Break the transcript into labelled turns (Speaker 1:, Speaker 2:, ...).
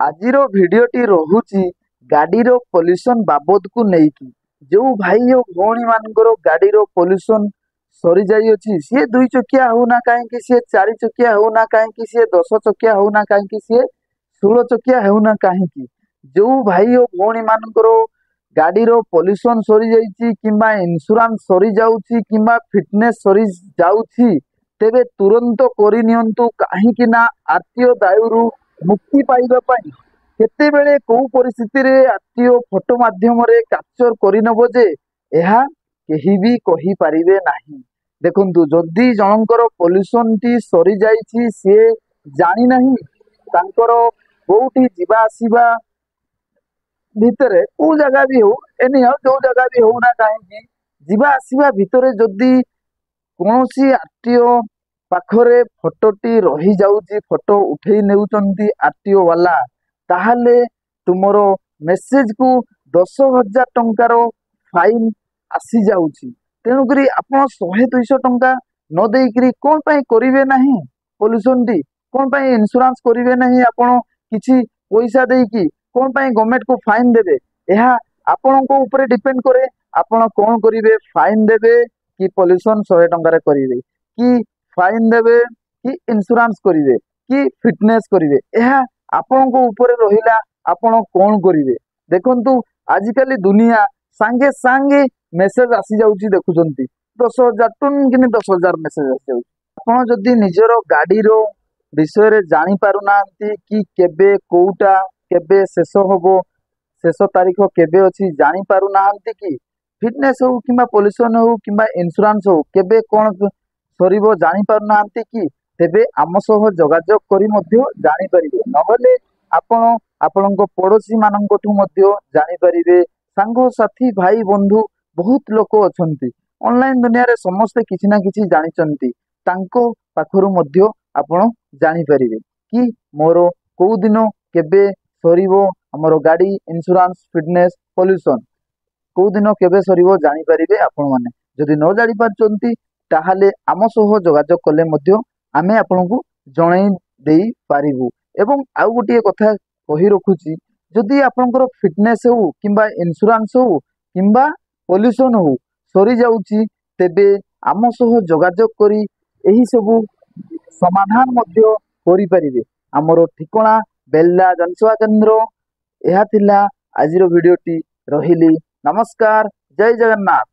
Speaker 1: आजिर भिडियोटी रहुची गाड़ीर pollution बाबद को लेकिन जो भाई और भौणी मानकर गाड़ीर पॉल्यूशन सरी जाइए सी दुई चकिया होना कहीं सी चारि चकिया होना कहीं सी 10 चकिया होना कहीं सी 16 चकिया होना कहीं जो भाई और भौणी मानकर गाड़ीर पॉल्यूशन सरी जाइए किंबा इंश्योरेंस सरी जाउची किंबा फिटनेस सरी जाउची तेबे तुरंत करनियंतु कहीं ना आरटीओ दायरु मुक्ति पाइबा पाई केतेबेले को परिस्थिति रे आरटीओ फोटो माध्यम रे कैप्चर करिनबो जे एहा केही भी कहि परिबे नाही। देखंतु जदि जनकर पॉल्यूशन टी सरी जाइछि से जानि नाही तांकर कोउठी जिबा आसीबा भितरे को जगह भी हो एनी जो जगह भी हो ना कहीं जिबा आसीबा भितरे जदि कौनसी आरटीओ पाखरे फोटोटी रही जाउची फोटो उठेई नेउचंती आरटीओ वाला ताहले तुमरो मेसेज को 10,000 टंकार फाइन आसी जाउची। तेणुकरी आपण 100-200 टंका न देकरी कोन पई करिवे नाही पॉल्यूशन टी कोन पई इंश्योरेंस करिवे नाही आपण किछि पैसा देकी कोन पई गवर्नमेंट को फाइन देबे एहा आपण को ऊपर डिपेंड करे आपण कोन करिवे फाइन देबे कि पॉल्यूशन 100 टंका करिवे कि फाइन देबे कि इंश्योरेंस करिवे कि फिटनेस करिवे एहा आपण को ऊपर रहिला आपण कोन करिवे। देखंतु आजिकली दुनिया सांगे सांगे मेसेज आसी जाउची देखुचंती 10,000 टन कि 10,000 मेसेज आसी जाउची। आपण जदि निजरो गाडीरो विषय रे जानि पारुनांती कि केबे कोउटा केबे शेष होबो शेष तारीख केबे अछि जानि पारुनांती कि फिटनेस हो किंबा पॉल्यूशन हो किंबा इंश्योरेंस हो केबे कोन सरीबो जानि पारुनांती कि तेबे आम सह जोगाजोग करी मध्य जानि परिबे नहले आपण आपणको पड़ोसी माननकोठु मध्य जानि परिबे। सांगो साथी भाई बंधु बहुत लोक अछंती ऑनलाइन दुनिया रे समस्त किछि ना किछि जानिचंती तांको पाखरु मध्य आपण जानि परिबे कि मोरो को दिनो केबे सरीबो हमरो गाड़ी इंश्योरेंस फिटनेस पॉल्यूशन को दिन केबे सरीबो जानि परिबे आपण माने जदि न जानि पारचंती ताहाले आम सह जोगाजोग कले मध्य आमे आपनकु जणाई देई पारिबु। एवं आउ गोटे कथा कहि रखुची जदि आपनकर फिटनेस हो किंबा इंश्योरेंस हो किंबा पॉल्यूशन हो सरी जाउची तेबे आम सह जोगाजोग करी एही सबु समाधान मध्य करि परिबे। हमरो ठिकाना बेल्ला जनसेवा केंद्र यह थिला आजिर भिडियोटी रहिली। नमस्कार, जय जगन्नाथ।